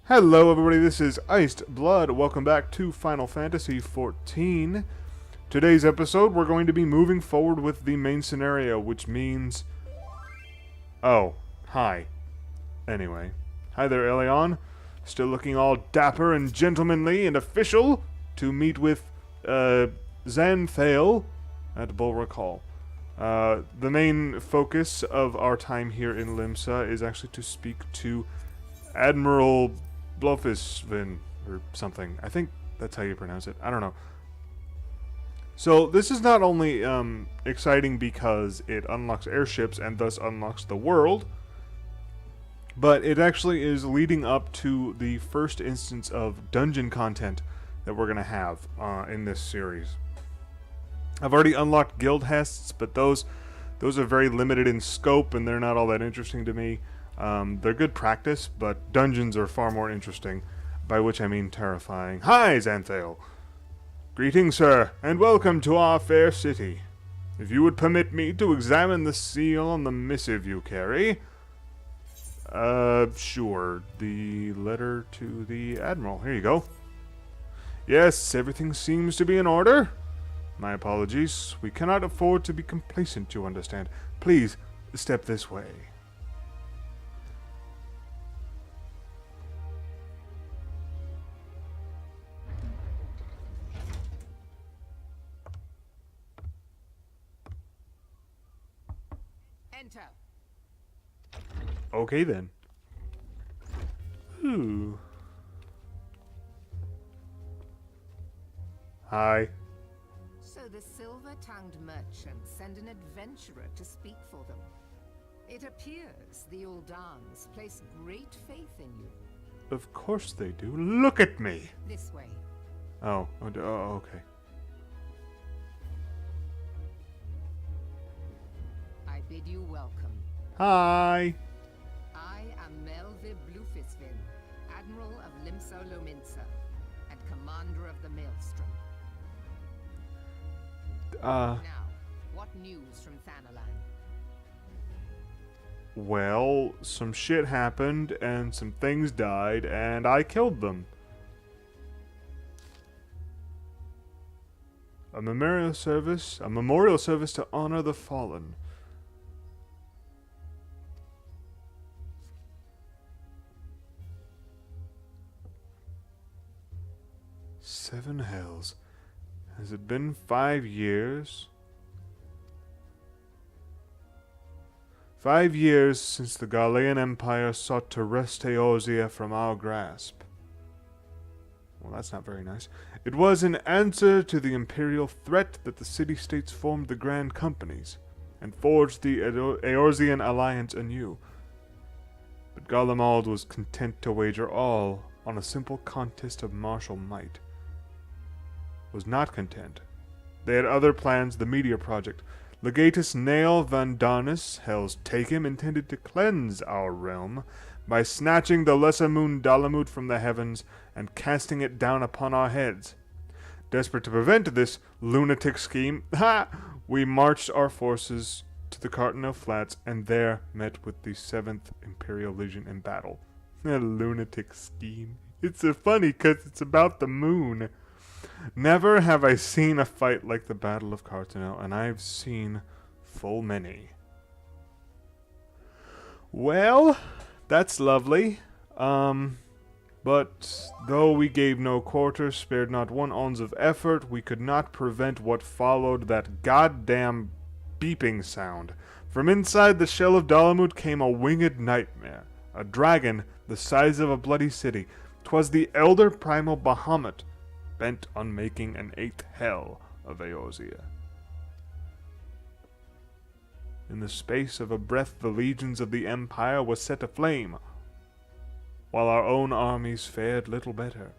Hello everybody, this is Iced Blood. Welcome back to Final Fantasy XIV. Today's episode, we're going to be moving forward with the main scenario, which means... Oh, hi. Anyway. Hi there, Elion. Still looking all dapper and gentlemanly and official to meet with, Xanthale at Bulwark Hall. The main focus of our time here in Limsa is actually to speak to Admiral Bluffesawoufn, or something. I think that's how you pronounce it. I don't know. So this is not only exciting because it unlocks airships and thus unlocks the world, but it actually is leading up to the first instance of dungeon content that we're going to have in this series. I've already unlocked guild hests, but those are very limited in scope and they're not all that interesting to me. They're good practice, but dungeons are far more interesting, by which I mean terrifying. Hi, Xanthale! Greetings, sir, and welcome to our fair city. If you would permit me to examine the seal on the missive you carry... sure. The letter to the Admiral. Here you go. Yes, everything seems to be in order. My apologies. We cannot afford to be complacent, you understand. Please, step this way. Enter. Okay then. Ooh. Hi. So the silver-tongued merchants send an adventurer to speak for them. It appears the Uldans place great faith in you. Of course they do. Look at me. This way. Oh, okay. I bid you welcome. Hi. I am Elder Bluffesawoufn, Admiral of Limsa Lominsa, and Commander of the Maelstrom. Now, what news from Thanalan? Well, some shit happened, and some things died, and I killed them. A memorial service to honor the fallen. Seven hells. Has it been 5 years? 5 years since the Galilean Empire sought to wrest Eorzea from our grasp. Well, that's not very nice. It was in answer to the imperial threat that the city-states formed the Grand Companies and forged the Eorzean alliance anew. But Garlemald was content to wager all on a simple contest of martial might. Was not content. They had other plans, the Meteor Project. Legatus Nael Van Darnus, Hell's Take-Him, intended to cleanse our realm by snatching the lesser moon Dalamut from the heavens and casting it down upon our heads. Desperate to prevent this lunatic scheme, we marched our forces to the Cartano Flats and there met with the 7th Imperial Legion in battle. A lunatic scheme. It's so funny because it's about the moon. Never have I seen a fight like the Battle of Cartano, and I've seen full many. Well, that's lovely. But though we gave no quarter, spared not one ounce of effort, we could not prevent what followed that goddamn beeping sound. From inside the shell of Dalamut came a winged nightmare, a dragon the size of a bloody city. 'Twas the elder primal Bahamut, bent on making an 8th hell of Eorzea. In the space of a breath the legions of the Empire were set aflame, while our own armies fared little better.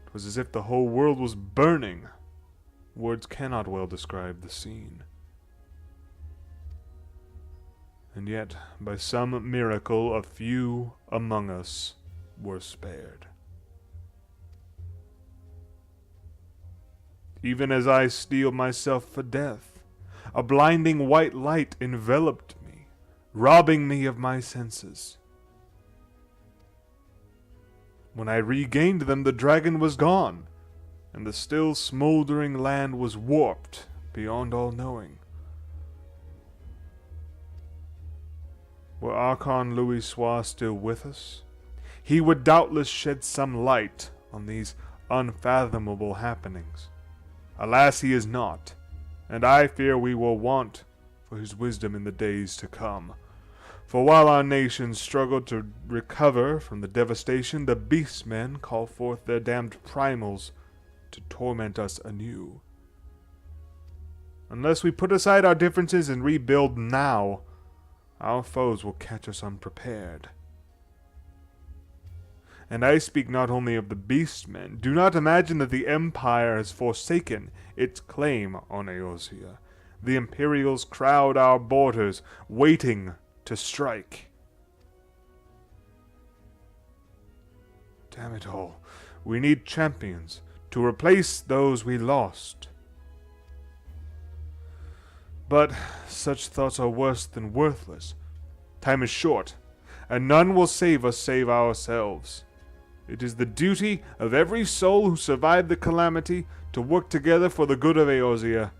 'Twas as if the whole world was burning. Words cannot well describe the scene. And yet, by some miracle, a few among us were spared. Even as I steeled myself for death, a blinding white light enveloped me, robbing me of my senses. When I regained them, the dragon was gone, and the still smoldering land was warped beyond all knowing. Were Archon Louisoix still with us, he would doubtless shed some light on these unfathomable happenings. Alas, he is not, and I fear we will want for his wisdom in the days to come. For while our nations struggle to recover from the devastation, the beastmen call forth their damned primals to torment us anew. Unless we put aside our differences and rebuild now, our foes will catch us unprepared. And I speak not only of the beastmen. Do not imagine that the Empire has forsaken its claim on Eorzea. The Imperials crowd our borders, waiting to strike. Damn it all. We need champions to replace those we lost. But such thoughts are worse than worthless. Time is short, and none will save us save ourselves. It is the duty of every soul who survived the calamity to work together for the good of Eorzea,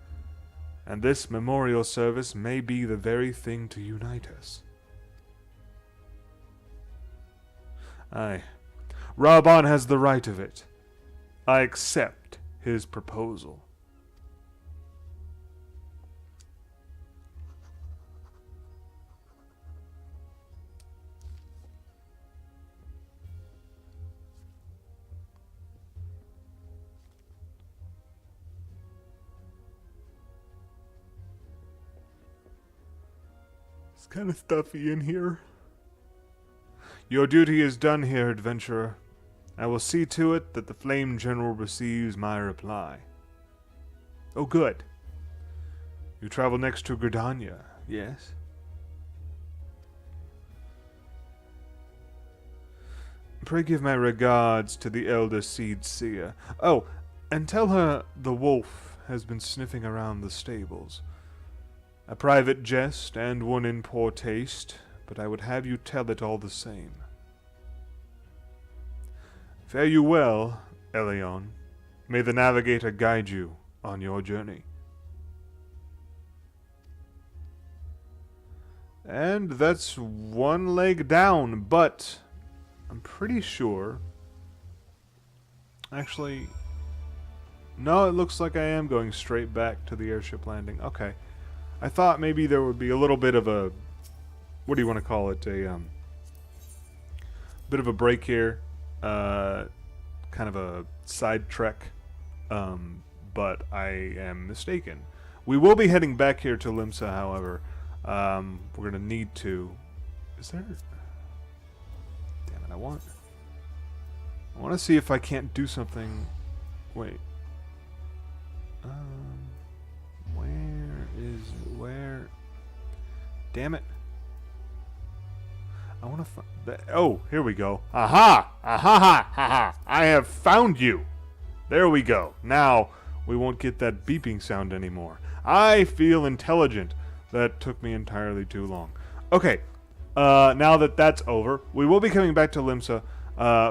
and this memorial service may be the very thing to unite us. Aye, Raban has the right of it. I accept his proposal. It's kind of stuffy in here. Your duty is done here, adventurer. I will see to it that the Flame General receives my reply. Oh, good. You travel next to Gridania, yes? Pray give my regards to the Elder Seedseer. Oh, and tell her the wolf has been sniffing around the stables. A private jest and one in poor taste, but I would have you tell it all the same. Fare you well, Elion. May the Navigator guide you on your journey. And that's one leg down, but I'm pretty sure... Actually, no, it looks like I am going straight back to the airship landing. Okay. I thought maybe there would be a little bit of a... What do you want to call it? A bit of a break here. Kind of a side trek. But I am mistaken. We will be heading back here to Limsa, however. We're going to need to... Is there... Damn it, I want to see if I can't do something... Wait. Where? Damn it. I want to find that. Oh, here we go. Aha! Aha! Ha! Ha! I have found you! There we go. Now, we won't get that beeping sound anymore. I feel intelligent. That took me entirely too long. Okay. Now that that's over, we will be coming back to Limsa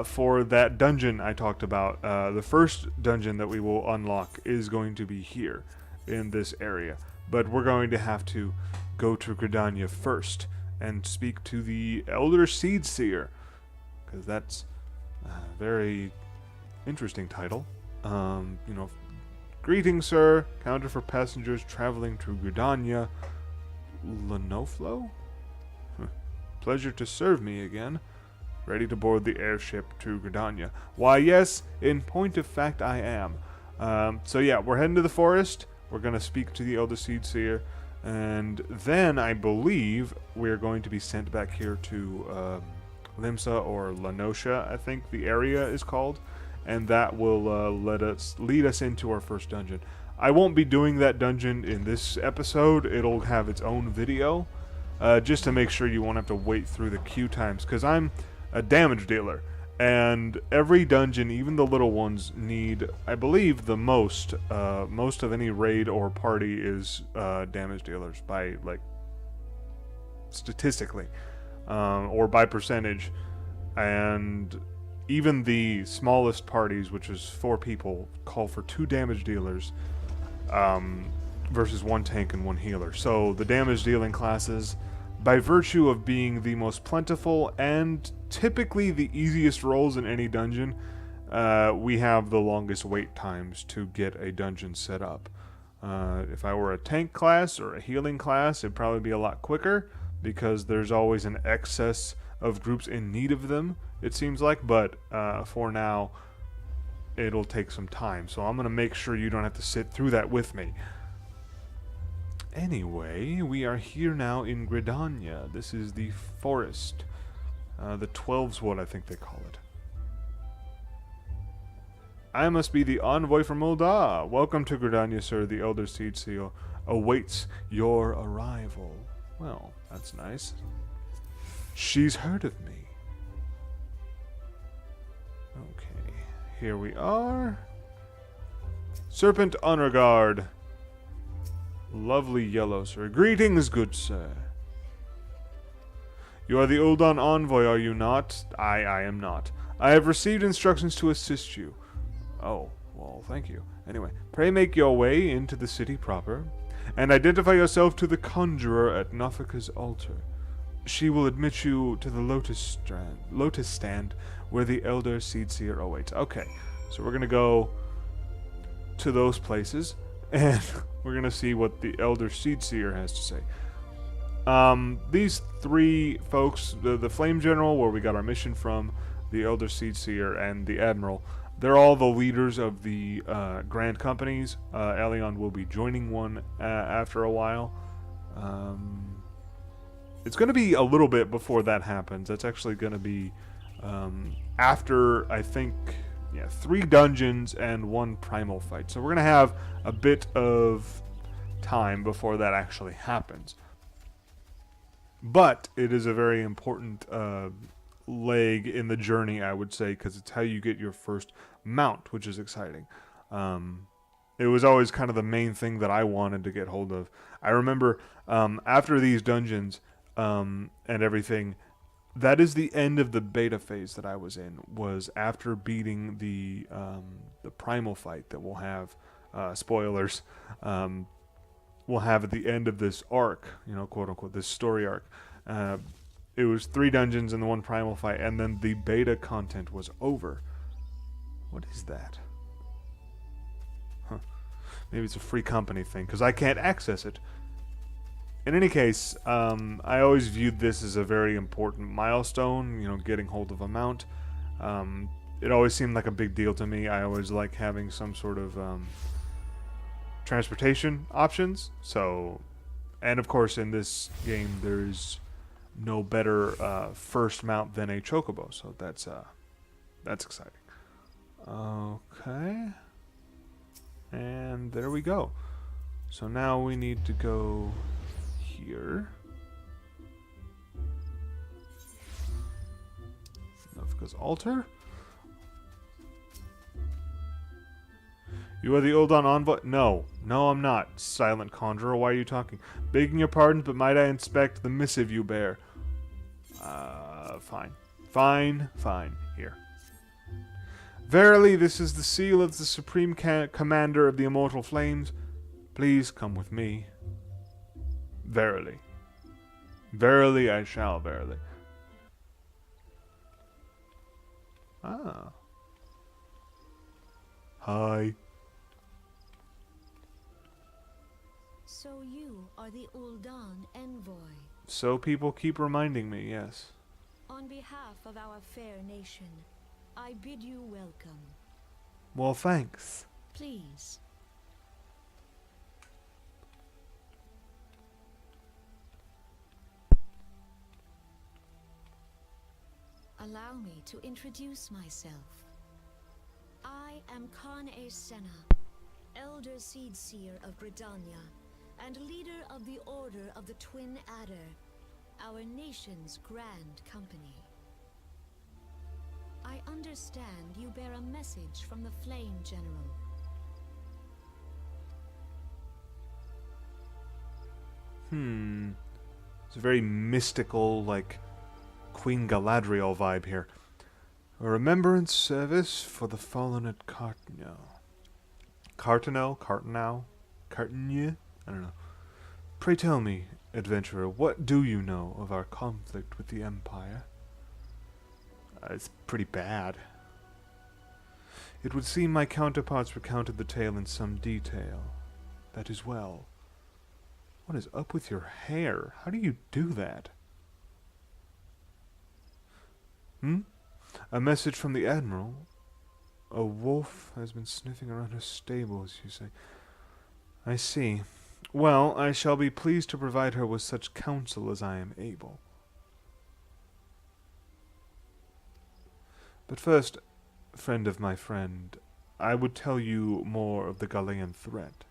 for that dungeon I talked about. The first dungeon that we will unlock is going to be here in this area. But we're going to have to go to Gridania first and speak to the Elder Seedseer, because that's a very interesting title. You know, greetings, sir. Counter for passengers traveling to Gridania. Lenoflo? Pleasure to serve me again. Ready to board the airship to Gridania. Why, yes, in point of fact, I am. So yeah, we're heading to the forest. We're going to speak to the Elder Seedseer, and then I believe we're going to be sent back here to Limsa, or Lenosha, I think the area is called, and that will lead us into our first dungeon. I won't be doing that dungeon in this episode. It'll have its own video, just to make sure you won't have to wait through the queue times, because I'm a damage dealer. And every dungeon, even the little ones, need, I believe, the most of any raid or party is damage dealers by, like, statistically, or by percentage. And even the smallest parties, which is 4 people, call for 2 damage dealers versus 1 tank and 1 healer. So the damage dealing classes, by virtue of being the most plentiful and typically the easiest roles in any dungeon, we have the longest wait times to get a dungeon set up. If I were a tank class or a healing class, it'd probably be a lot quicker because there's always an excess of groups in need of them, it seems like, but for now, it'll take some time. So I'm going to make sure you don't have to sit through that with me. Anyway, we are here now in Gridania. This is the forest. The 12's what I think they call it. I must be the envoy from Ul'dah. Welcome to Gridania, sir. The Elder Seedseer awaits your arrival. Well, that's nice. She's heard of me. Okay, here we are. Serpent Honor Guard. Lovely yellow, sir. Greetings, good sir. You are the Ul'dah envoy, are you not? I am not. I have received instructions to assist you. Oh, well, thank you. Anyway, pray make your way into the city proper, and identify yourself to the conjurer at Nafika's altar. She will admit you to the lotus stand where the Elder Seedseer awaits. Okay, so we're going to go to those places, and we're going to see what the Elder Seedseer has to say. These 3 folks, the Flame General, where we got our mission from, the Elder Seedseer, and the Admiral, they're all the leaders of the Grand Companies. Elion will be joining one after a while. It's going to be a little bit before that happens. That's actually going to be after, I think, 3 dungeons and 1 primal fight. So we're going to have a bit of time before that actually happens. But it is a very important leg in the journey, I would say, because it's how you get your first mount, which is exciting. It was always kind of the main thing that I wanted to get hold of. I remember after these dungeons and everything, that is the end of the beta phase that I was in, was after beating the primal fight that we'll have, spoilers, we'll have at the end of this arc, quote unquote, this story arc. It was 3 dungeons and the 1 primal fight, and then the beta content was over. What is that? Huh. Maybe it's a free company thing, because I can't access it. In any case, I always viewed this as a very important milestone, getting hold of a mount. It always seemed like a big deal to me. I always like having some sort of transportation options. So, and of course in this game there's no better first mount than a chocobo, so that's exciting. Okay, and there we go. So now we need to go here. Nafika's altar. You are the Ul'dah envoy? No, I'm not. Silent conjurer, why are you talking? Begging your pardon, but might I inspect the missive you bear? Fine. Here. Verily, this is the seal of the supreme commander of the immortal flames. Please come with me. Verily. Verily I shall, verily. Ah. Hi. So you are the Ul'dah envoy. So people keep reminding me, yes. On behalf of our fair nation, I bid you welcome. Well, thanks. Please. Allow me to introduce myself. I am Kans-E-Liubna, Elder Seedseer of Gridania, and leader of the Order of the Twin Adder, our nation's grand company. I understand you bear a message from the Flame General. It's a very mystical, like, Queen Galadriel vibe here. A remembrance service for the fallen at Cartnell. Cartnell? I don't know. Pray tell me, adventurer, what do you know of our conflict with the Empire? It's pretty bad. It would seem my counterparts recounted the tale in some detail. That is well. What is up with your hair? How do you do that? A message from the Admiral? A wolf has been sniffing around her stables, you say. I see. Well, I shall be pleased to provide her with such counsel as I am able. But first, friend of my friend, I would tell you more of the Galean threat.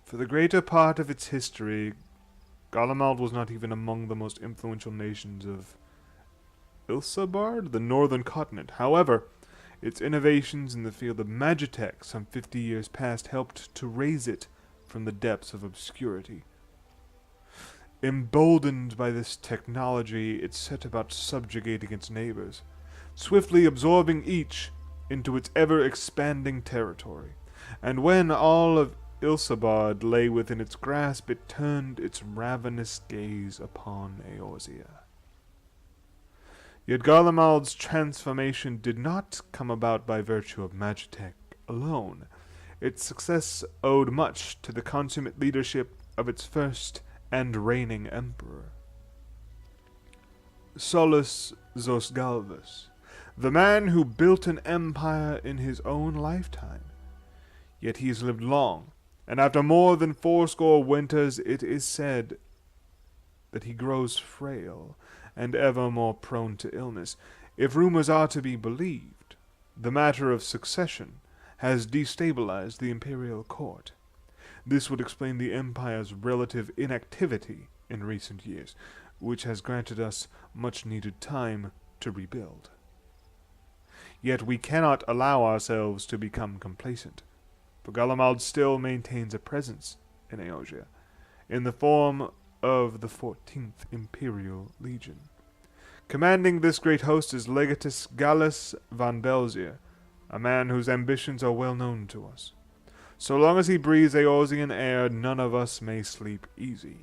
For the greater part of its history, Garlemald was not even among the most influential nations of Ilsabard, the northern continent. However, its innovations in the field of magitech some 50 years past helped to raise it from the depths of obscurity. Emboldened by this technology, it set about subjugating its neighbors, swiftly absorbing each into its ever-expanding territory. And when all of Ilsabard lay within its grasp, it turned its ravenous gaze upon Eorzea. Yet Garlemald's transformation did not come about by virtue of magitech alone. Its success owed much to the consummate leadership of its first and reigning emperor, Solus Zosgalvus, the man who built an empire in his own lifetime. Yet he has lived long, and after more than 80 winters it is said that he grows frail and ever more prone to illness. If rumors are to be believed, the matter of succession has destabilized the imperial court. This would explain the Empire's relative inactivity in recent years, which has granted us much-needed time to rebuild. Yet we cannot allow ourselves to become complacent, for Garlemald still maintains a presence in Eorzea, in the form of the 14th Imperial Legion. Commanding this great host is Legatus Gallus van Belzier, a man whose ambitions are well known to us. So long as he breathes Eorzean air, none of us may sleep easy.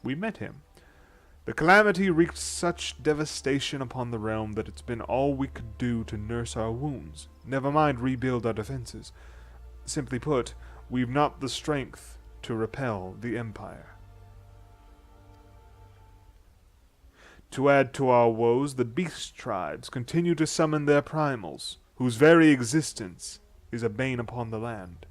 We met him. The calamity wreaked such devastation upon the realm that it's been all we could do to nurse our wounds, never mind rebuild our defenses. Simply put, we've not the strength to repel the Empire. To add to our woes, the beast tribes continue to summon their primals, whose very existence is a bane upon the land.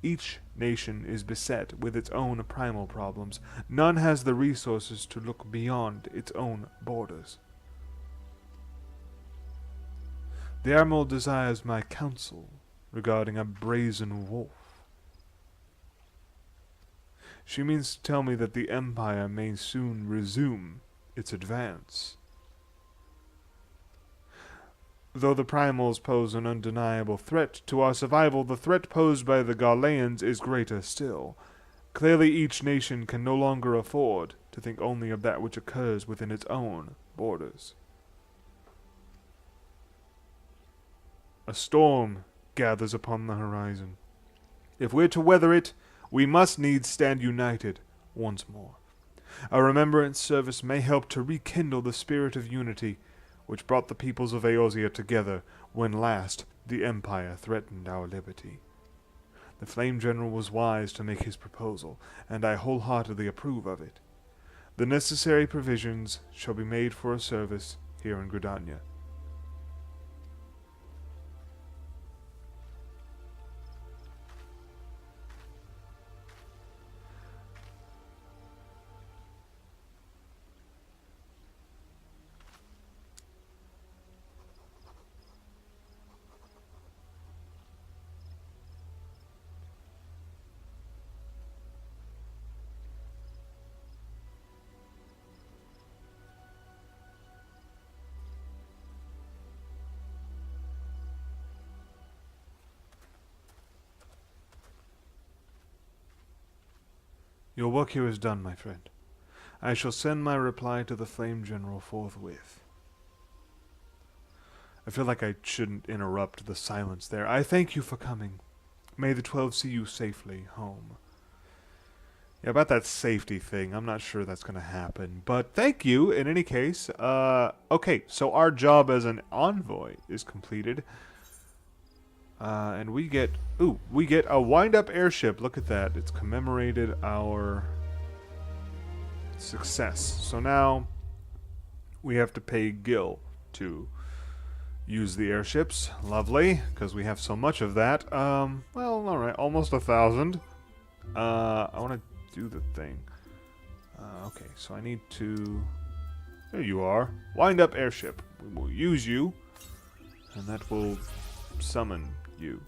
Each nation is beset with its own primal problems. None has the resources to look beyond its own borders. The Admiral desires my counsel regarding a brazen wolf. She means to tell me that the Empire may soon resume its advance. Though the primals pose an undeniable threat to our survival, the threat posed by the Garleans is greater still. Clearly each nation can no longer afford to think only of that which occurs within its own borders. A storm gathers upon the horizon. If we're to weather it, we must needs stand united once more. A remembrance service may help to rekindle the spirit of unity which brought the peoples of Eorzea together when last the Empire threatened our liberty. The Flame General was wise to make his proposal, and I wholeheartedly approve of it. The necessary provisions shall be made for a service here in Gridania. Your work here is done, my friend. I shall send my reply to the Flame General forthwith. I feel like I shouldn't interrupt the silence there. I thank you for coming. May the 12 see you safely home. Yeah, about that safety thing, I'm not sure that's going to happen. But thank you, in any case. Okay, so our job as an envoy is completed. And we get... Ooh, we get a wind-up airship. Look at that. It's commemorated our success. So now we have to pay Gil to use the airships. Lovely, because we have so much of that. Well, alright, almost 1,000. I want to do the thing. Okay, so I need to... There you are. Wind up airship. We will use you, and that will summon you.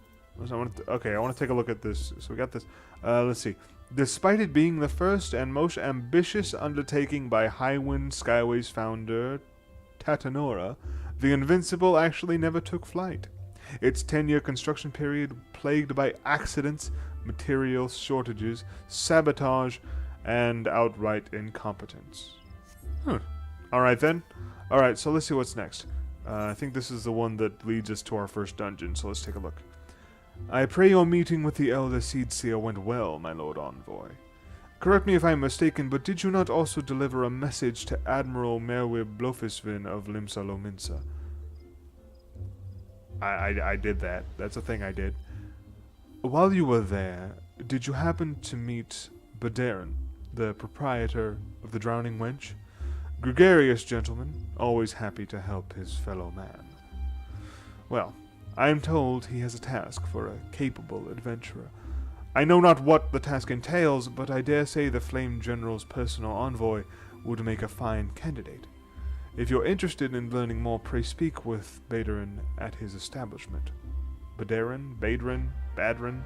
Okay, I want to take a look at this. So we got this. Let's see. Despite it being the first and most ambitious undertaking by Highwind Skyway's founder, Tatanora, the Invincible actually never took flight. Its 10-year construction period plagued by accidents, material shortages, sabotage, and outright incompetence. Alright then. Alright, so let's see what's next. I think this is the one that leads us to our first dungeon, so let's take a look. I pray your meeting with the Elder Seedseer went well, my Lord Envoy. Correct me if I'm mistaken, but did you not also deliver a message to Admiral Bluffesawoufn of Limsa Lominsa? I did that. That's a thing I did. While you were there, did you happen to meet Baderin, the proprietor of the Drowning Wench? Gregarious gentleman, always happy to help his fellow man. Well, I am told he has a task for a capable adventurer. I know not what the task entails, but I dare say the Flame General's personal envoy would make a fine candidate. If you're interested in learning more, pray speak with Baderin at his establishment. Baderin? Baderin? Badrin?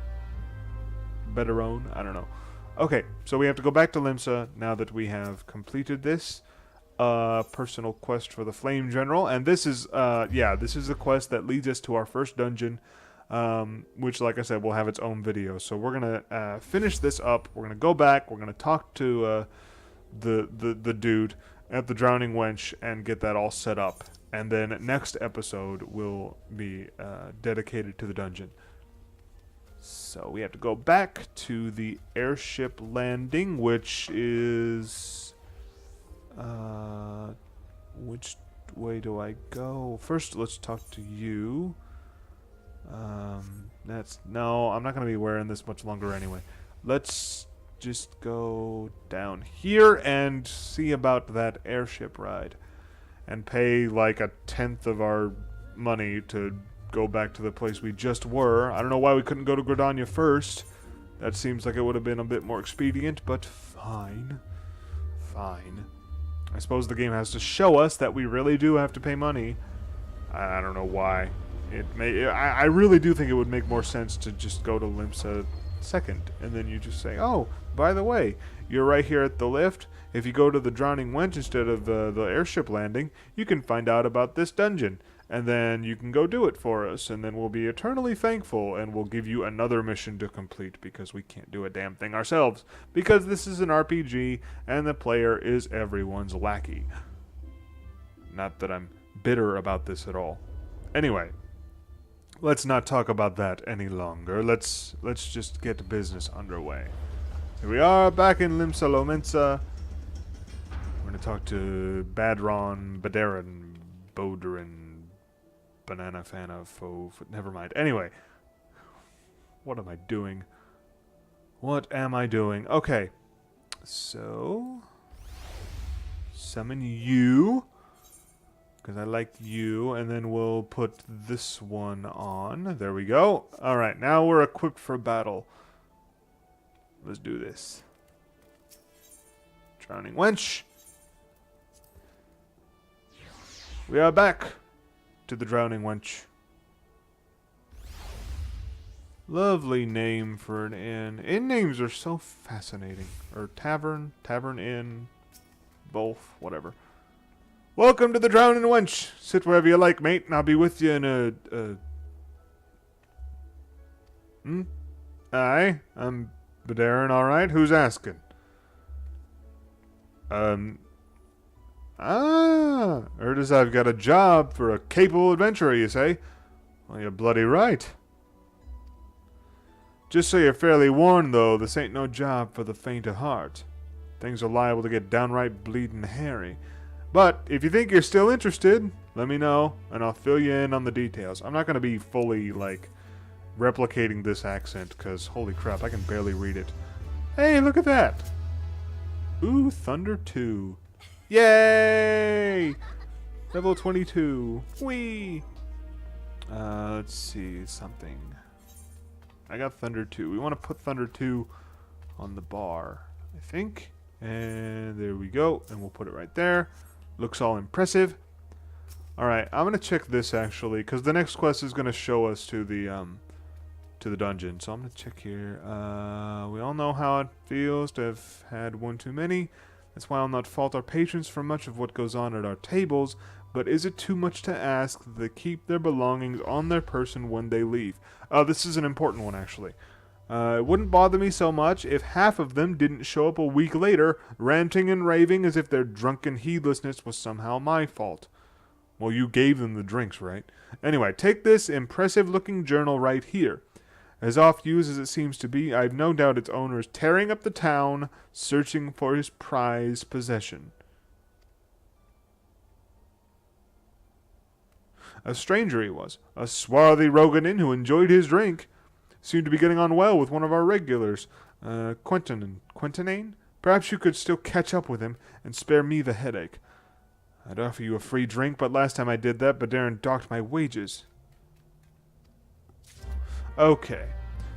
Bederone? I don't know. Okay, so we have to go back to Limsa now that we have completed this personal quest for the Flame General. And this is, this is the quest that leads us to our first dungeon, which, like I said, will have its own video. So we're going to finish this up. We're going to go back. We're going to talk to the dude at the Drowning Wench and get that all set up. And then next episode will be dedicated to the dungeon. So we have to go back to the airship landing, which is... which way do I go? First, let's talk to you. No, I'm not going to be wearing this much longer anyway. Let's just go down here and see about that airship ride. And pay like 1/10 of our money to go back to the place we just were. I don't know why we couldn't go to Gridania first. That seems like it would have been a bit more expedient, but fine. Fine. I suppose the game has to show us that we really do have to pay money. I don't know why. I really do think it would make more sense to just go to Limsa second, and then you just say, oh, by the way, you're right here at the lift. If you go to the Drowning Wench instead of the airship landing, you can find out about this dungeon, and then you can go do it for us, and then we'll be eternally thankful, and we'll give you another mission to complete, because we can't do a damn thing ourselves, because this is an RPG, and the player is everyone's lackey. Not that I'm bitter about this at all. Anyway, let's not talk about that any longer. Let's just get business underway. Here we are, back in Limsa Lominsa. We're going to talk to Baderin, Boderin, Banana Fana, never mind. Anyway, what am I doing? What am I doing? Okay, so summon you, because I like you, and then we'll put this one on. There we go. Alright, now we're equipped for battle. Let's do this. Drowning Wench. We are back to the Drowning Wench. Lovely name for an inn. Inn names are so fascinating. Or tavern, inn, both, whatever. Welcome to the Drowning Wench. Sit wherever you like, mate, and I'll be with you in a... Aye, I'm Baderin, alright. Who's asking? Heard as I've got a job for a capable adventurer, you say? Well, you're bloody right. Just so you're fairly warned, though, this ain't no job for the faint of heart. Things are liable to get downright bleeding hairy. But if you think you're still interested, let me know, and I'll fill you in on the details. I'm not going to be fully, like, replicating this accent, because, holy crap, I can barely read it. Hey, look at that! Ooh, Thunder 2. Yay! Level 22. Whee! Let's see, something. I got Thunder 2. We want to put Thunder 2 on the bar, I think. And there we go. And we'll put it right there. Looks all impressive. Alright, I'm going to check this actually, because the next quest is going to show us to the dungeon. So I'm going to check here. We all know how it feels to have had one too many. That's why I'll not fault our patrons for much of what goes on at our tables, but is it too much to ask that they keep their belongings on their person when they leave? This is an important one, actually. It wouldn't bother me so much if half of them didn't show up a week later, ranting and raving as if their drunken heedlessness was somehow my fault. Well, you gave them the drinks, right? Anyway, take this impressive-looking journal right here. As oft-used as it seems to be, I've no doubt its owner is tearing up the town, searching for his prized possession. A stranger he was, a swarthy Roganin who enjoyed his drink. Seemed to be getting on well with one of our regulars, Quentinane? Perhaps you could still catch up with him and spare me the headache. I'd offer you a free drink, but last time I did that, Badarin docked my wages. Okay.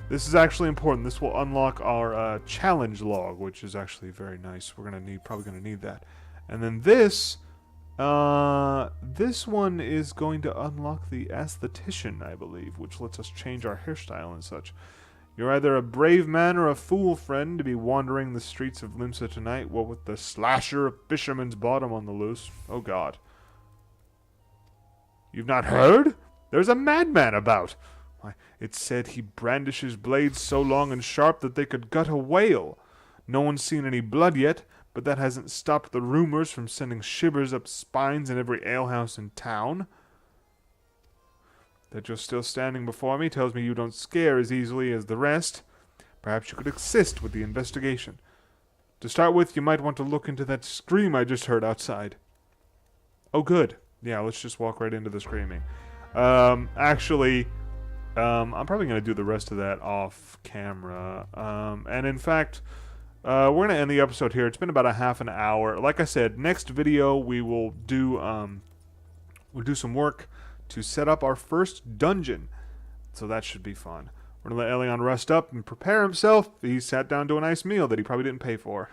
This is actually important. This will unlock our challenge log, which is actually very nice. We're probably gonna need that. And then this one is going to unlock the aesthetician, I believe, which lets us change our hairstyle and such. You're either a brave man or a fool, friend, to be wandering the streets of Limsa tonight, what with the slasher of Fisherman's Bottom on the loose. Oh, God. You've not heard? There's a madman about. Why, it's said he brandishes blades so long and sharp that they could gut a whale. No one's seen any blood yet, but that hasn't stopped the rumors from sending shivers up spines in every alehouse in town. That you're still standing before me tells me you don't scare as easily as the rest. Perhaps you could assist with the investigation. To start with, you might want to look into that scream I just heard outside. Oh, good. Yeah, let's just walk right into the screaming. Actually, I'm probably going to do the rest of that off camera. And in fact, we're going to end the episode here. It's been about a half an hour. Like I said, next video we will do some work to set up our first dungeon. So that should be fun. We're going to let Elion rest up and prepare himself. He sat down to a nice meal that he probably didn't pay for.